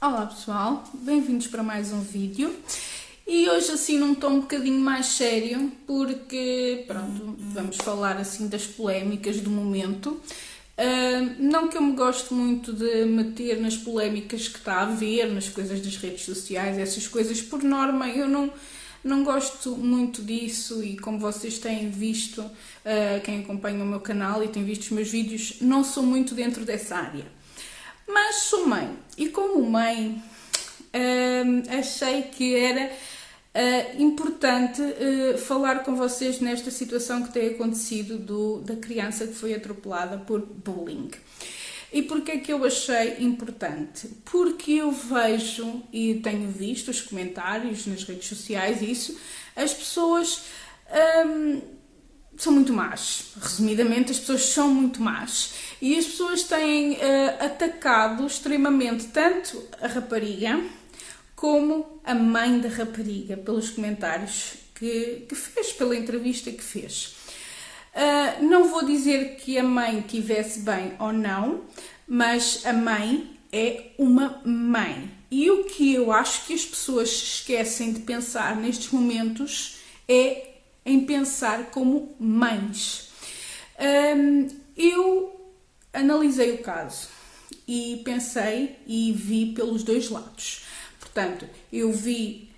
Olá pessoal, bem-vindos para mais um vídeo e hoje assim num tom um bocadinho mais sério porque, pronto, vamos falar assim das polémicas do momento. Não que eu me goste muito de meter nas polémicas que está a haver, nas coisas das redes sociais, essas coisas por norma eu não gosto muito disso e como vocês têm visto, quem acompanha o meu canal e tem visto os meus vídeos, não sou muito dentro dessa área. Mas sou mãe e como mãe achei que era importante falar com vocês nesta situação que tem acontecido da criança que foi atropelada por bullying. E porquê é que eu achei importante? Porque eu vejo e tenho visto os comentários nas redes sociais e isso, as pessoas são muito más. Resumidamente, as pessoas são muito más. E as pessoas têm atacado extremamente tanto a rapariga como a mãe da rapariga pelos comentários que fez, pela entrevista que fez. Não vou dizer que a mãe estivesse bem ou não, mas a mãe é uma mãe. E o que eu acho que as pessoas esquecem de pensar nestes momentos é em pensar como mães. Eu analisei o caso e pensei e vi pelos dois lados. Portanto, eu vi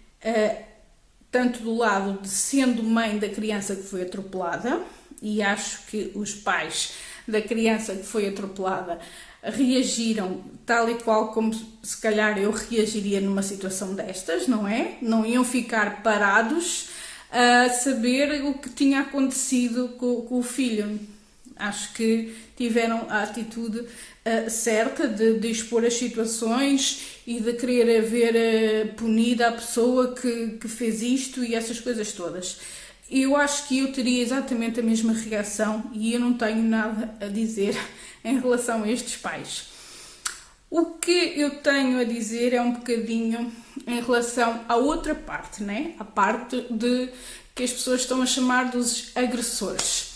tanto do lado de sendo mãe da criança que foi atropelada, e acho que os pais da criança que foi atropelada reagiram tal e qual como se calhar eu reagiria numa situação destas, não é? Não iam ficar parados a saber o que tinha acontecido com o filho. Acho que tiveram a atitude certa de expor as situações e de querer ver punida a pessoa que fez isto e essas coisas todas. Eu acho que eu teria exatamente a mesma reação e eu não tenho nada a dizer em relação a estes pais. O que eu tenho a dizer é um bocadinho em relação à outra parte, né? A parte de que as pessoas estão a chamar dos agressores.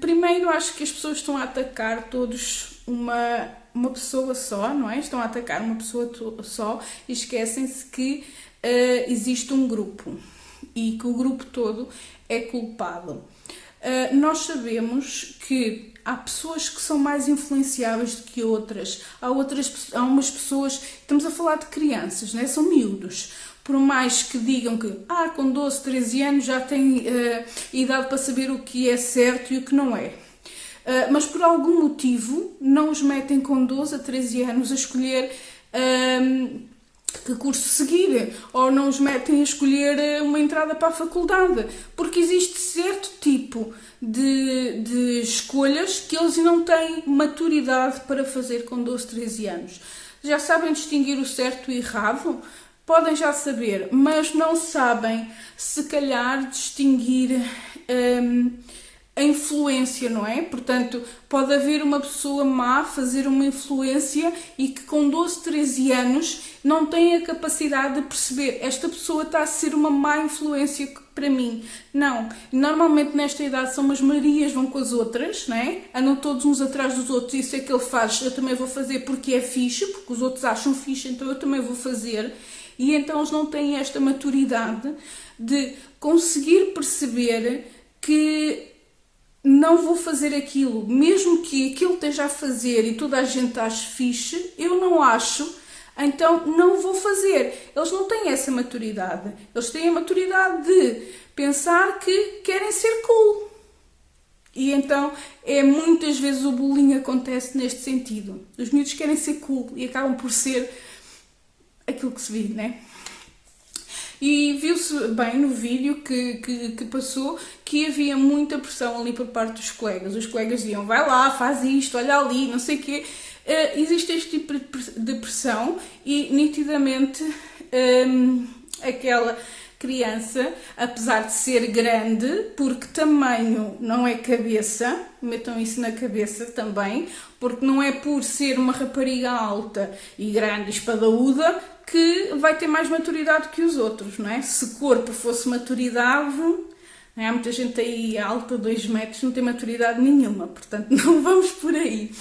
Primeiro, acho que as pessoas estão a atacar todos uma pessoa só, não é? Estão a atacar uma pessoa só e esquecem-se que existe um grupo e que o grupo todo é culpado. Nós sabemos que há pessoas que são mais influenciáveis do que outras. Há umas pessoas, estamos a falar de crianças, né? São miúdos. Por mais que digam que com 12, 13 anos já têm idade para saber o que é certo e o que não é. Mas por algum motivo não os metem com 12 a 13 anos a escolher que curso seguir, ou não os metem a escolher uma entrada para a faculdade, porque existe certo tipo de escolhas que eles não têm maturidade para fazer com 12, 13 anos. Já sabem distinguir o certo e o errado? Podem já saber, mas não sabem, se calhar, distinguir a influência, não é? Portanto, pode haver uma pessoa má fazer uma influência e que com 12, 13 anos não tem a capacidade de perceber esta pessoa está a ser uma má influência para mim. Não. Normalmente nesta idade são umas Marias, vão com as outras, não é? Andam todos uns atrás dos outros, isso é que ele faz, eu também vou fazer porque é fixe, porque os outros acham fixe, então eu também vou fazer. E então eles não têm esta maturidade de conseguir perceber que não vou fazer aquilo, mesmo que aquilo esteja a fazer e toda a gente ache fixe, eu não acho, então não vou fazer. Eles não têm essa maturidade. Eles têm a maturidade de pensar que querem ser cool. E então, muitas vezes o bullying acontece neste sentido. Os miúdos querem ser cool e acabam por ser aquilo que se vive, né? E viu-se bem no vídeo que passou que havia muita pressão ali por parte dos colegas. Os colegas diziam, vai lá, faz isto, olha ali, não sei o quê. Existe este tipo de pressão e nitidamente aquela criança, apesar de ser grande, porque tamanho não é cabeça, metam isso na cabeça também, porque não é por ser uma rapariga alta e grande e espadaúda que vai ter mais maturidade que os outros, não é? Se corpo fosse maturidade, não é? Há muita gente aí alta, 2 metros, não tem maturidade nenhuma, portanto não vamos por aí.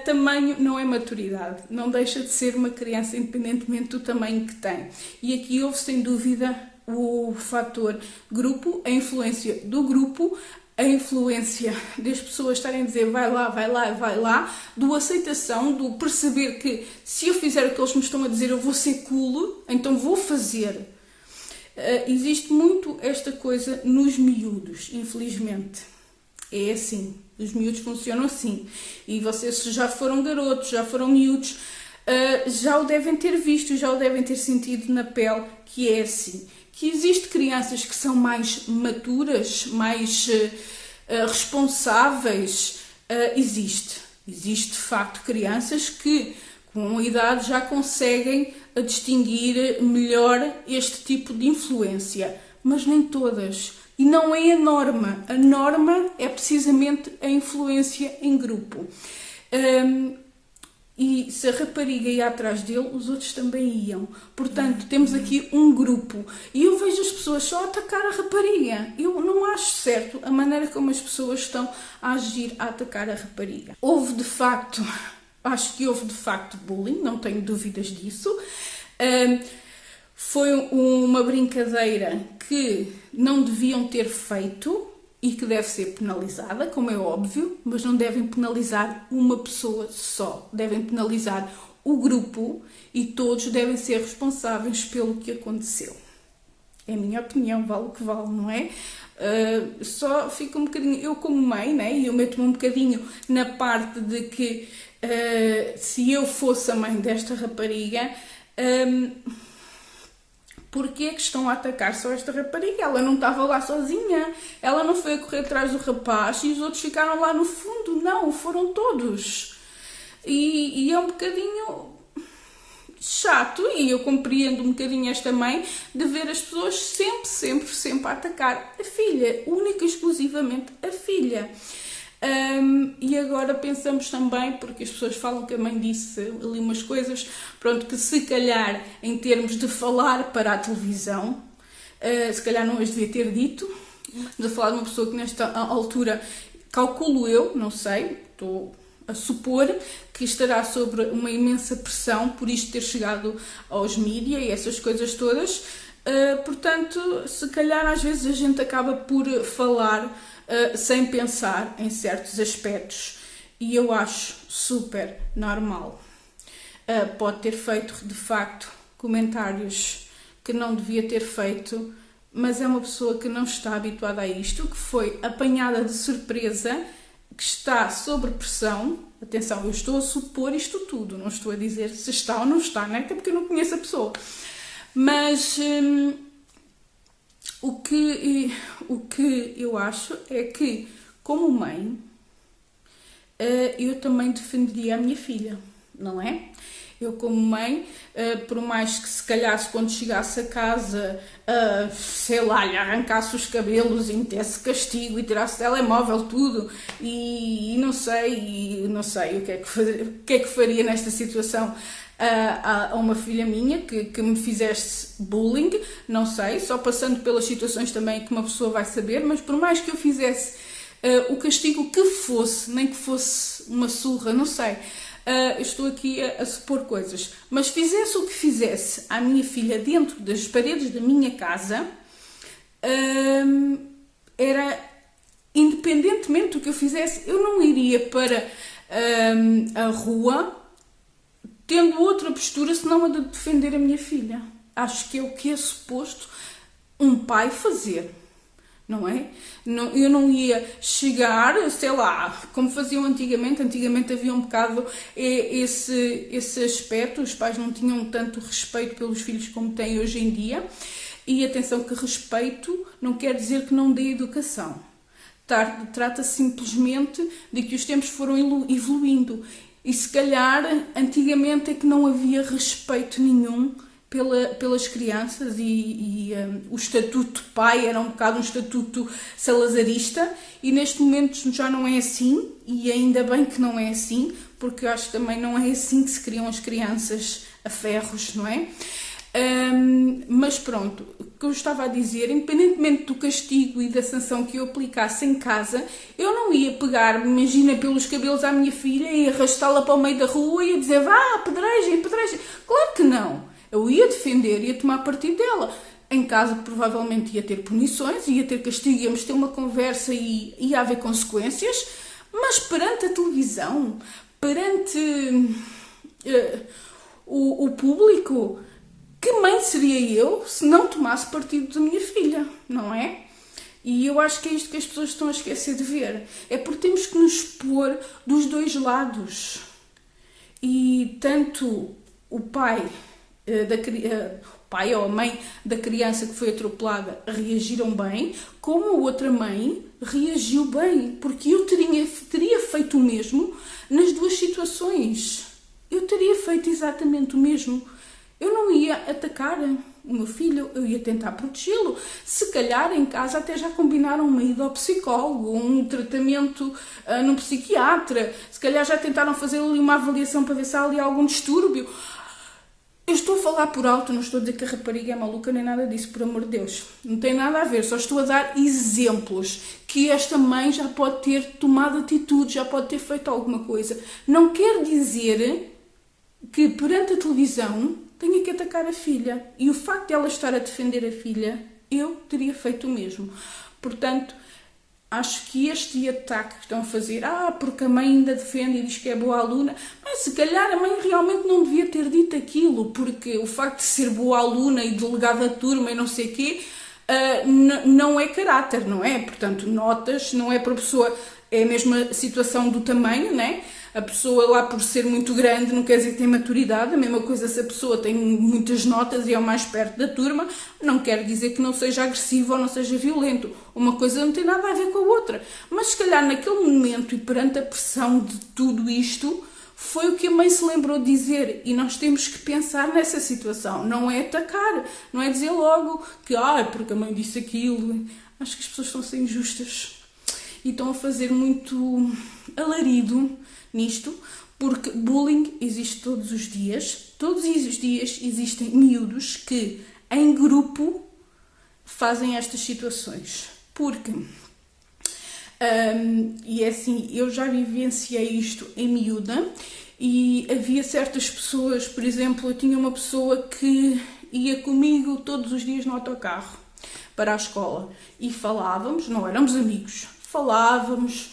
Tamanho não é maturidade, não deixa de ser uma criança independentemente do tamanho que tem. E aqui houve sem dúvida o fator grupo, a influência do grupo, a influência das pessoas estarem a dizer vai lá, vai lá, vai lá, do aceitação, do perceber que se eu fizer o que eles me estão a dizer eu vou ser cool, então vou fazer. Existe muito esta coisa nos miúdos, infelizmente. É assim, os miúdos funcionam assim. E vocês já foram garotos, já foram miúdos, já o devem ter visto, já o devem ter sentido na pele que é assim. Que existe crianças que são mais maturas, mais responsáveis. Existe de facto crianças que com a idade já conseguem distinguir melhor este tipo de influência. Mas nem todas. E não é a norma. A norma é precisamente a influência em grupo. E se a rapariga ia atrás dele, os outros também iam. Portanto, temos aqui um grupo. E eu vejo as pessoas só a atacar a rapariga. Eu não acho certo a maneira como as pessoas estão a agir a atacar a rapariga. Acho que houve de facto bullying, não tenho dúvidas disso. Foi uma brincadeira que não deviam ter feito e que deve ser penalizada, como é óbvio, mas não devem penalizar uma pessoa só. Devem penalizar o grupo e todos devem ser responsáveis pelo que aconteceu. É a minha opinião, vale o que vale, não é? Só fica um bocadinho... Eu como mãe, né, eu meto-me um bocadinho na parte de que se eu fosse a mãe desta rapariga... Porquê é que estão a atacar só esta rapariga? Ela não estava lá sozinha. Ela não foi a correr atrás do rapaz e os outros ficaram lá no fundo. Não, foram todos. E é um bocadinho chato, e eu compreendo um bocadinho esta mãe, de ver as pessoas sempre a atacar a filha. Única e exclusivamente a filha. E agora pensamos também, porque as pessoas falam que a mãe disse ali umas coisas, pronto, que se calhar em termos de falar para a televisão, se calhar não as devia ter dito, de falar de uma pessoa que nesta altura, calculo eu, não sei, estou a supor que estará sobre uma imensa pressão por isto ter chegado aos mídia e essas coisas todas. Portanto, se calhar às vezes a gente acaba por falar sem pensar em certos aspectos, e eu acho super normal. Pode ter feito de facto comentários que não devia ter feito, mas é uma pessoa que não está habituada a isto, que foi apanhada de surpresa, que está sob pressão. Atenção, eu estou a supor isto tudo, não estou a dizer se está ou não está, né? Até porque eu não conheço a pessoa. Mas o que eu acho é que, como mãe, eu também defenderia a minha filha, não é? Eu, como mãe, por mais que se calhar quando chegasse a casa, sei lá, lhe arrancasse os cabelos e metesse castigo e tirasse o telemóvel, tudo, e não sei o que é que faria nesta situação a uma filha minha que me fizesse bullying, não sei, só passando pelas situações também que uma pessoa vai saber, mas por mais que eu fizesse o castigo que fosse, nem que fosse uma surra, não sei, estou aqui a supor coisas, mas fizesse o que fizesse à minha filha dentro das paredes da minha casa, era, independentemente do que eu fizesse, eu não iria para a rua tendo outra postura senão a de defender a minha filha. Acho que é o que é suposto um pai fazer, não é? Eu não ia chegar, sei lá, como faziam antigamente. Antigamente havia um bocado esse aspecto, os pais não tinham tanto respeito pelos filhos como têm hoje em dia. E atenção que respeito não quer dizer que não dê educação. Trata-se simplesmente de que os tempos foram evoluindo. E se calhar, antigamente é que não havia respeito nenhum pelas crianças e o estatuto pai era um bocado um estatuto salazarista, e neste momento já não é assim, e ainda bem que não é assim, porque eu acho que também não é assim que se criam as crianças a ferros, não é? Mas pronto, que eu estava a dizer, independentemente do castigo e da sanção que eu aplicasse em casa, eu não ia pegar, imagina, pelos cabelos à minha filha e arrastá-la para o meio da rua e ia dizer, vá, apedrejem, apedrejem. Claro que não. Eu ia defender, ia tomar partido dela. Em casa provavelmente ia ter punições, ia ter castigo, íamos ter uma conversa e ia haver consequências, mas perante a televisão, perante o público, que mãe seria eu se não tomasse partido da minha filha, não é? E eu acho que é isto que as pessoas estão a esquecer de ver. É porque temos que nos pôr dos dois lados. E tanto o pai ou a mãe da criança que foi atropelada reagiram bem, como a outra mãe reagiu bem, porque eu teria feito o mesmo nas duas situações. Eu teria feito exatamente o mesmo. Eu não ia atacar o meu filho, eu ia tentar protegê-lo. Se calhar em casa até já combinaram uma ida ao psicólogo, um tratamento num psiquiatra, se calhar já tentaram fazer ali uma avaliação para ver se há ali algum distúrbio. Eu estou a falar por alto, não estou a dizer que a rapariga é maluca nem nada disso, por amor de Deus. Não tem nada a ver, só estou a dar exemplos que esta mãe já pode ter tomado atitude, já pode ter feito alguma coisa. Não quer dizer que perante a televisão tenha que atacar a filha. E o facto de ela estar a defender a filha, eu teria feito o mesmo. Portanto, acho que este ataque que estão a fazer, porque a mãe ainda defende e diz que é boa aluna, mas se calhar a mãe realmente não devia ter dito aquilo, porque o facto de ser boa aluna e delegada da turma e não sei o quê, não é caráter, não é? Portanto, notas, não é para a pessoa, é a mesma situação do tamanho, não é? A pessoa lá por ser muito grande não quer dizer que tem maturidade, a mesma coisa se a pessoa tem muitas notas e é o mais perto da turma, não quer dizer que não seja agressivo ou não seja violento. Uma coisa não tem nada a ver com a outra. Mas se calhar naquele momento e perante a pressão de tudo isto, foi o que a mãe se lembrou de dizer e nós temos que pensar nessa situação. Não é atacar, não é dizer logo que porque a mãe disse aquilo. Acho que as pessoas estão a ser injustas e estão a fazer muito alarido nisto, porque bullying existe todos os dias existem miúdos que em grupo fazem estas situações, porque e é assim, eu já vivenciei isto em miúda e havia certas pessoas, por exemplo, eu tinha uma pessoa que ia comigo todos os dias no autocarro para a escola e falávamos, não éramos amigos, falávamos,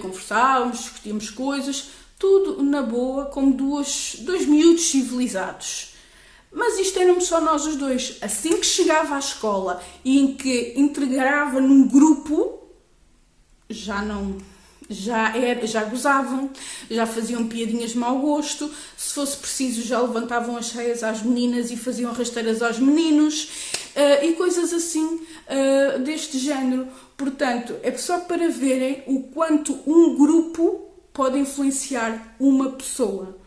conversávamos, discutíamos coisas, tudo na boa, como dois miúdos civilizados. Mas isto éramos só nós os dois. Assim que chegava à escola e em que integrava num grupo, já gozavam, já faziam piadinhas de mau gosto, se fosse preciso já levantavam as saias às meninas e faziam rasteiras aos meninos e coisas assim deste género. Portanto, é só para verem o quanto um grupo pode influenciar uma pessoa.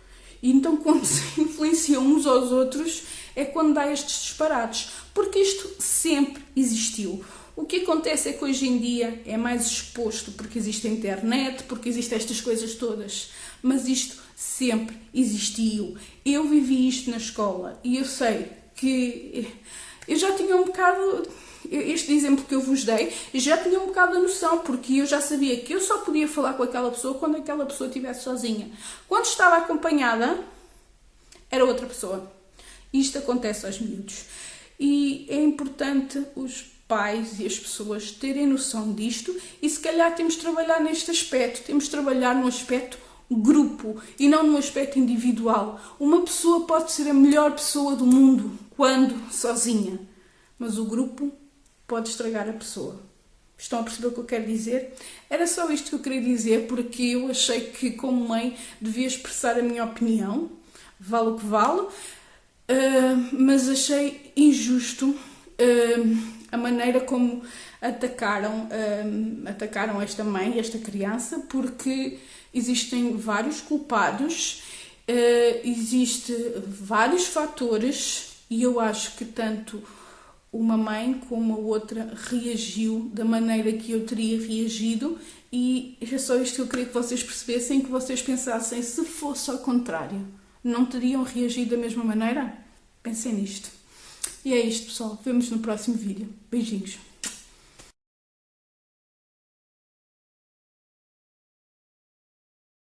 E então, quando se influenciam uns aos outros, é quando dá estes disparates. Porque isto sempre existiu. O que acontece é que hoje em dia é mais exposto, porque existe a internet, porque existem estas coisas todas. Mas isto sempre existiu. Eu vivi isto na escola e eu sei que eu já tinha um bocado, este exemplo que eu vos dei, eu já tinha um bocado a noção, porque eu já sabia que eu só podia falar com aquela pessoa quando aquela pessoa estivesse sozinha. Quando estava acompanhada, era outra pessoa. Isto acontece aos miúdos. E é importante os pais e as pessoas terem noção disto e se calhar temos de trabalhar neste aspecto, temos de trabalhar no aspecto grupo e não no aspecto individual. Uma pessoa pode ser a melhor pessoa do mundo quando sozinha, mas o grupo pode estragar a pessoa. Estão a perceber o que eu quero dizer? Era só isto que eu queria dizer, porque eu achei que, como mãe, devia expressar a minha opinião, vale o que vale, mas achei injusto a maneira como atacaram esta mãe, esta criança, porque existem vários culpados, existem vários fatores e eu acho que tanto uma mãe como a outra reagiu da maneira que eu teria reagido e é só isto que eu queria que vocês percebessem, que vocês pensassem, se fosse ao contrário, não teriam reagido da mesma maneira? Pensem nisto. E é isto, pessoal. Vemos no próximo vídeo. Beijinhos.